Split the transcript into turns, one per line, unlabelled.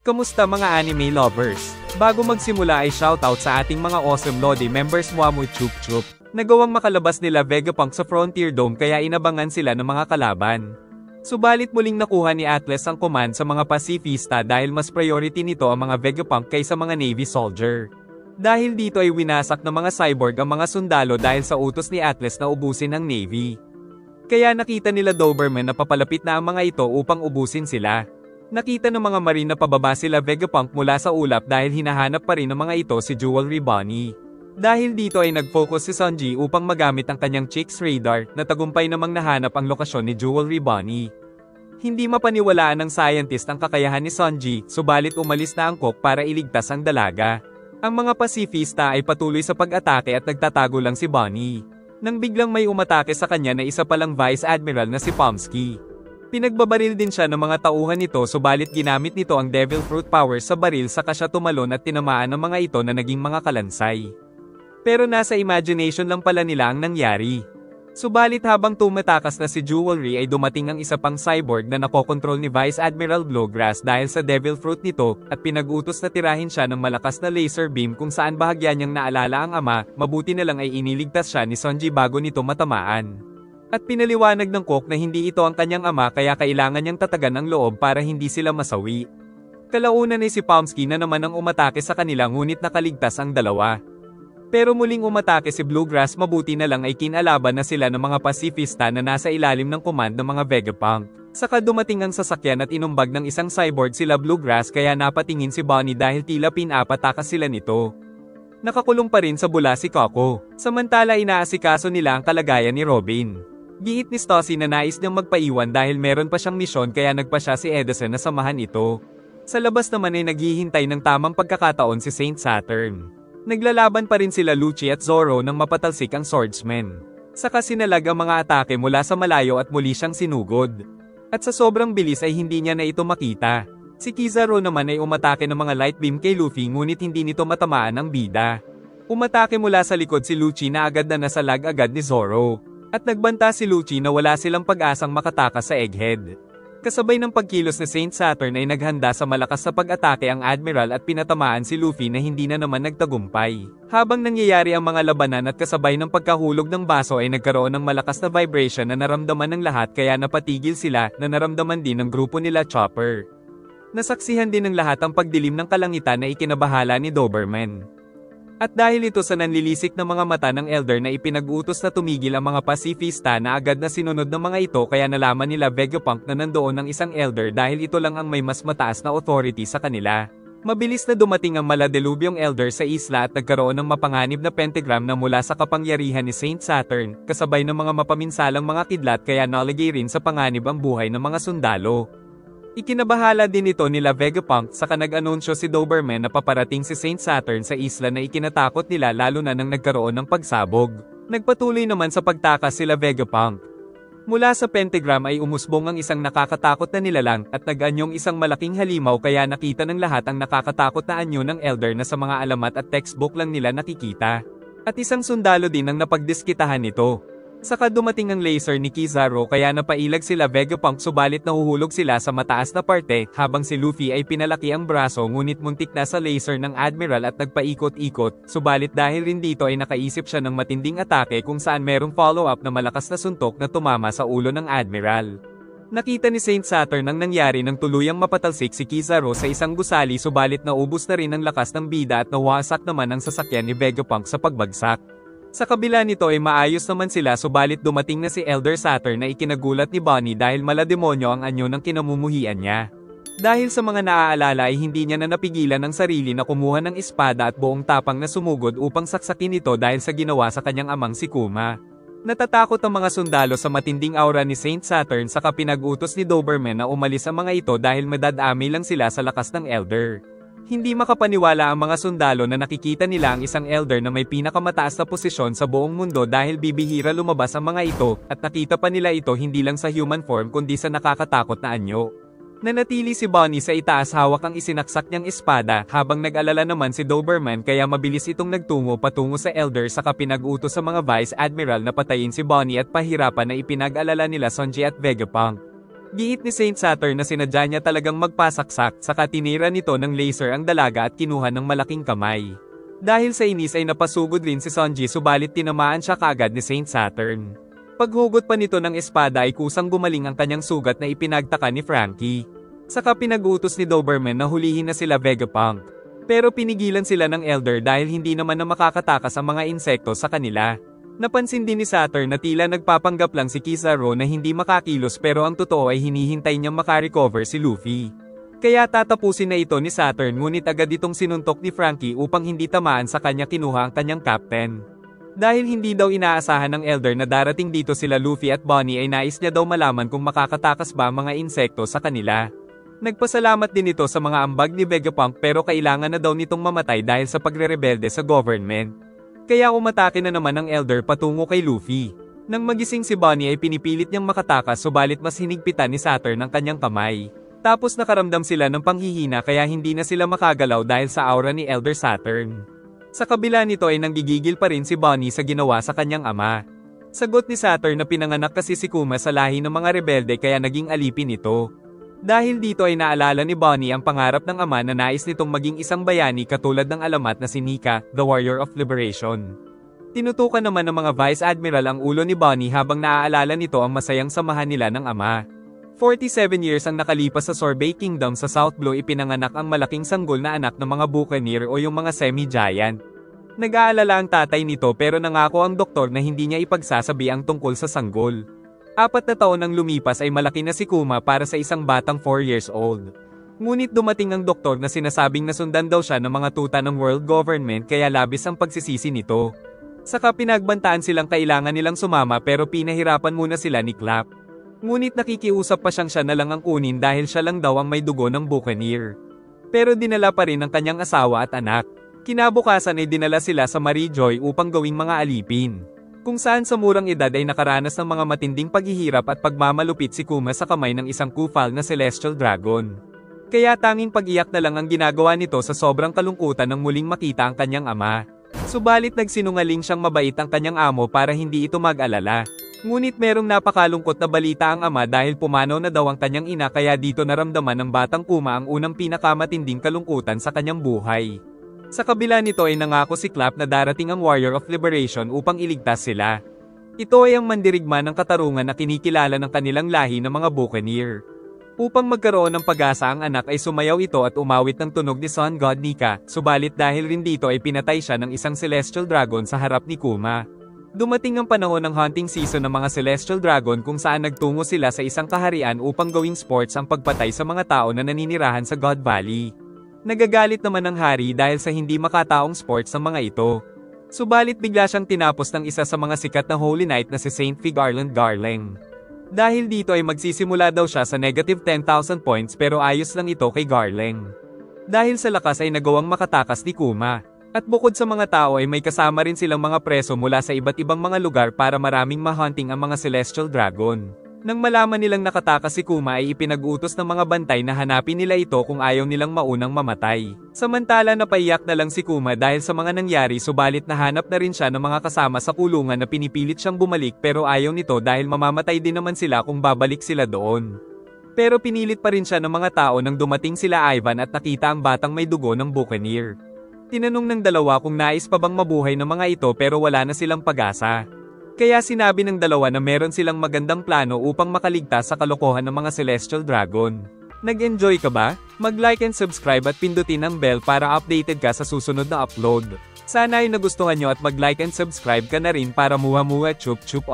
Kamusta mga anime lovers? Bago magsimula ay shoutout sa ating mga awesome Lodi members Muamu Chup Chup. Nagawang makalabas nila Vegapunk sa Frontier Dome kaya inabangan sila ng mga kalaban. Subalit muling nakuha ni Atlas ang command sa mga Pacifista dahil mas priority nito ang mga Vegapunk kaysa mga Navy soldier. Dahil dito ay winasak ng mga cyborg ang mga sundalo dahil sa utos ni Atlas na ubusin ang Navy. Kaya nakita nila Doberman na papalapit na ang mga ito upang ubusin sila. Nakita ng mga Marine na pababa sila Vegapunk mula sa ulap dahil hinahanap pa rin ng mga ito si Jewelry Bonnie. Dahil dito ay nag-focus si Sanji upang magamit ang kanyang Chicks radar na tagumpay namang nahanap ang lokasyon ni Jewelry Bonnie. Hindi mapaniwalaan ng scientist ang kakayahan ni Sanji, subalit umalis na ang Cook para iligtas ang dalaga. Ang mga Pacifista ay patuloy sa pag-atake at nagtatago lang si Bonnie. Nang biglang may umatake sa kanya na isa palang Vice Admiral na si Pomsky. Pinagbabaril din siya ng mga tauhan nito subalit ginamit nito ang Devil Fruit Power sa baril saka siya tumalon at tinamaan ng mga ito na naging mga kalansay. Pero nasa imagination lang pala nila ang nangyari. Subalit habang tumatakas na si Jewelry ay dumating ang isa pang cyborg na nakokontrol ni Vice Admiral Blowgrass dahil sa Devil Fruit nito at pinag-utos na tirahin siya ng malakas na laser beam kung saan bahagya niyang naalala ang ama, mabuti na lang ay iniligtas siya ni Sanji bago nito matamaan. At pinaliwanag ng Cook na hindi ito ang kanyang ama kaya kailangan niyang tatagan ang loob para hindi sila masawi. Kalaunan ay si Pomsky na naman ang umatake sa kanila ngunit nakaligtas ang dalawa. Pero muling umatake si Bluegrass mabuti na lang ay kinalaban na sila ng mga Pacifista na nasa ilalim ng command ng mga Vegapunk. Saka dumating ang sasakyan at inumbag ng isang cyborg sila Bluegrass kaya napatingin si Bonnie dahil tila pinapatakas sila nito. Nakakulong pa rin sa bula si Coco, samantala inaasikaso nila ang kalagayan ni Robin. Giit ni Stossy na nais niyang magpaiwan dahil meron pa siyang misyon kaya nagpa siya si Edison na samahan ito. Sa labas naman ay naghihintay ng tamang pagkakataon si Saint Saturn. Naglalaban pa rin sila Lucci at Zoro nang mapatalsik ang swordsman. Saka sinalag ang mga atake mula sa malayo at muli siyang sinugod. At sa sobrang bilis ay hindi niya na ito makita. Si Kizaru naman ay umatake ng mga light beam kay Luffy ngunit hindi nito matamaan ang bida. Umatake mula sa likod si Lucci na agad na nasalag agad ni Zoro. At nagbanta si Lucci na wala silang pag-asang makatakas sa Egghead. Kasabay ng pagkilos ni Saint Saturn ay naghanda sa malakas sa pag-atake ang Admiral at pinatamaan si Luffy na hindi na naman nagtagumpay. Habang nangyayari ang mga labanan at kasabay ng pagkahulog ng baso ay nagkaroon ng malakas na vibration na naramdaman ng lahat kaya napatigil sila na naramdaman din ng grupo nila Chopper. Nasaksihan din ng lahat ang pagdilim ng kalangitan na ikinabahala ni Doberman. At dahil ito sa nanlilisik na mga mata ng Elder na ipinag-utos na tumigil ang mga Pacifista na agad na sinunod ng mga ito kaya nalaman nila Vegapunk na nandoon ang isang Elder dahil ito lang ang may mas mataas na authority sa kanila. Mabilis na dumating ang Maladelubyong Elder sa isla at nagkaroon ng mapanganib na pentagram na mula sa kapangyarihan ni Saint Saturn, kasabay ng mga mapaminsalang mga kidlat kaya naligay rin sa panganib ang buhay ng mga sundalo. Ikinabahala din ito nila Vegapunk saka nag-anunsyo si Doberman na paparating si Saint Saturn sa isla na ikinatakot nila lalo na nang nagkaroon ng pagsabog. Nagpatuloy naman sa pagtakas sila Vegapunk. Mula sa pentagram ay umusbong ang isang nakakatakot na nilalang at nag-anyong isang malaking halimaw kaya nakita ng lahat ang nakakatakot na anyo ng Elder na sa mga alamat at textbook lang nila nakikita. At isang sundalo din ang napagdiskitahan nito. Saka dumating ang laser ni Kizaru kaya napailag sila Vegapunk subalit nahuhulog sila sa mataas na parte habang si Luffy ay pinalaki ang braso ngunit muntik na sa laser ng Admiral at nagpaikot-ikot subalit dahil rin dito ay nakaisip siya ng matinding atake kung saan merong follow-up na malakas na suntok na tumama sa ulo ng Admiral. Nakita ni Saint Saturn ang nangyari nang tuluyang mapatalsik si Kizaru sa isang gusali subalit naubos na rin ang lakas ng bida at nawasak naman ang sasakyan ni Vegapunk sa pagbagsak. Sa kabila nito ay maayos naman sila subalit dumating na si Elder Saturn na ikinagulat ni Bonnie dahil malademonyo ang anyo ng kinamumuhian niya. Dahil sa mga naaalala ay hindi niya na napigilan ang sarili na kumuha ng espada at buong tapang na sumugod upang saksakin ito dahil sa ginawa sa kanyang amang si Kuma. Natatakot ang mga sundalo sa matinding aura ni Saint Saturn saka pinag-utos ni Doberman na umalis ang mga ito dahil madadami lang sila sa lakas ng Elder. Hindi makapaniwala ang mga sundalo na nakikita nila ang isang Elder na may pinakamataas na posisyon sa buong mundo dahil bibihira lumabas ang mga ito at nakita pa nila ito hindi lang sa human form kundi sa nakakatakot na anyo. Nanatili si Bonnie sa itaas hawak ang isinaksak niyang espada habang nag-alala naman si Doberman kaya mabilis itong nagtungo patungo sa Elder saka pinag-utos sa mga Vice Admiral na patayin si Bonnie at pahirapan na ipinag-alala nila Sanji at Vegapunk. Giit ni Saint Saturn na sinadya niya talagang magpasaksak, saka tinira nito ng laser ang dalaga at kinuha ng malaking kamay. Dahil sa inis ay napasugod rin si Sonji subalit tinamaan siya kaagad ni Saint Saturn. Paghugot pa nito ng espada ay kusang gumaling ang kanyang sugat na ipinagtaka ni Frankie. Saka pinag-utos ni Doberman na hulihin na sila Vegapunk. Pero pinigilan sila ng Elder dahil hindi naman na makakatakas ang mga insekto sa kanila. Napansin din ni Saturn na tila nagpapanggap lang si Kizaru na hindi makakilos pero ang totoo ay hinihintay niyang makarecover si Luffy. Kaya tatapusin na ito ni Saturn ngunit agad itong sinuntok ni Frankie upang hindi tamaan sa kanya kinuha ang kanyang captain. Dahil hindi daw inaasahan ng Elder na darating dito sila Luffy at Bonnie ay nais niya daw malaman kung makakatakas ba ang mga insekto sa kanila. Nagpasalamat din ito sa mga ambag ni Vegapunk pero kailangan na daw nitong mamatay dahil sa pagrerebelde sa government. Kaya umatake na naman ang Elder patungo kay Luffy. Nang magising si Bonnie ay pinipilit niyang makatakas subalit mas hinigpitan ni Saturn ang kanyang kamay. Tapos nakaramdam sila ng panghihina kaya hindi na sila makagalaw dahil sa aura ni Elder Saturn. Sa kabila nito ay nanggigigil pa rin si Bonnie sa ginawa sa kanyang ama. Sagot ni Saturn na pinanganak kasi si Kuma sa lahi ng mga rebelde kaya naging alipin ito. Dahil dito ay naalala ni Bonnie ang pangarap ng ama na nais nitong maging isang bayani katulad ng alamat na si Nika, the Warrior of Liberation. Tinutukan naman ng mga Vice Admiral ang ulo ni Bonnie habang naaalala nito ang masayang samahan nila ng ama. 47 years ang nakalipas sa Sorbet Kingdom sa South Blue ipinanganak ang malaking sanggol na anak ng mga Buccaneer o yung mga semi-giant. Nag-aalala ang tatay nito pero nangako ang doktor na hindi niya ipagsasabi ang tungkol sa sanggol. 4 na taon nang lumipas ay malaki na si Kuma para sa isang batang 4 years old. Ngunit dumating ang doktor na sinasabing nasundan daw siya ng mga tuta ng world government kaya labis ang pagsisisi nito. Saka pinagbantaan silang kailangan nilang sumama pero pinahirapan muna sila ni Clap. Ngunit nakikiusap pa siya na lang ang kunin dahil siya lang daw ang may dugo ng Buccaneer. Pero dinala pa rin ang kanyang asawa at anak. Kinabukasan ay dinala sila sa Marie Joy upang gawing mga alipin. Kung saan sa murang edad ay nakaranas ng mga matinding paghihirap at pagmamalupit si Kuma sa kamay ng isang kufal na Celestial Dragon. Kaya tanging pag-iyak na lang ang ginagawa nito sa sobrang kalungkutan nang muling makita ang kanyang ama. Subalit nagsinungaling siyang mabait ang kanyang amo para hindi ito mag-alala. Ngunit merong napakalungkot na balita ang ama dahil pumanaw na daw ang kanyang ina kaya dito naramdaman ng batang Kuma ang unang pinakamatinding kalungkutan sa kanyang buhay. Sa kabila nito ay nangako si Clap na darating ang Warrior of Liberation upang iligtas sila. Ito ay ang mandirigma ng katarungan na kinikilala ng kanilang lahi ng mga Buccaneer. Upang magkaroon ng pag-asa ang anak ay sumayaw ito at umawit ng tunog ni Sun God Nika, subalit dahil rin dito ay pinatay siya ng isang Celestial Dragon sa harap ni Kuma. Dumating ang panahon ng hunting season ng mga Celestial Dragon kung saan nagtungo sila sa isang kaharian upang gawing sports ang pagpatay sa mga tao na naninirahan sa God Valley. Nagagalit naman ang hari dahil sa hindi makataong sports ng mga ito. Subalit bigla siyang tinapos ng isa sa mga sikat na Holy Knight na si Saint Fi Garland Garleng. Dahil dito ay magsisimula daw siya sa negative 10,000 points pero ayos lang ito kay Garleng. Dahil sa lakas ay nagawang makatakas ni Kuma. At bukod sa mga tao ay may kasama rin silang mga preso mula sa iba't ibang mga lugar para maraming ma-hunting ang mga Celestial Dragon. Nang malaman nilang nakatakas si Kuma ay ipinag-utos ng mga bantay na hanapin nila ito kung ayaw nilang maunang mamatay. Samantala napaiyak na lang si Kuma dahil sa mga nangyari subalit nahanap na rin siya ng mga kasama sa kulungan na pinipilit siyang bumalik pero ayaw nito dahil mamamatay din naman sila kung babalik sila doon. Pero pinilit pa rin siya ng mga tao nang dumating sila Ivan at nakita ang batang may dugo ng Buccaneer. Tinanong ng dalawa kung nais pa bang mabuhay ng mga ito pero wala na silang pag-asa. Kaya sinabi ng dalawa na meron silang magandang plano upang makaligtas sa kalokohan ng mga Celestial Dragon. Nag-enjoy ka ba? Mag-like and subscribe at pindutin ang bell para updated ka sa susunod na upload. Sana ay nagustuhan nyo at mag-like and subscribe ka na rin para muha-muha chup chup.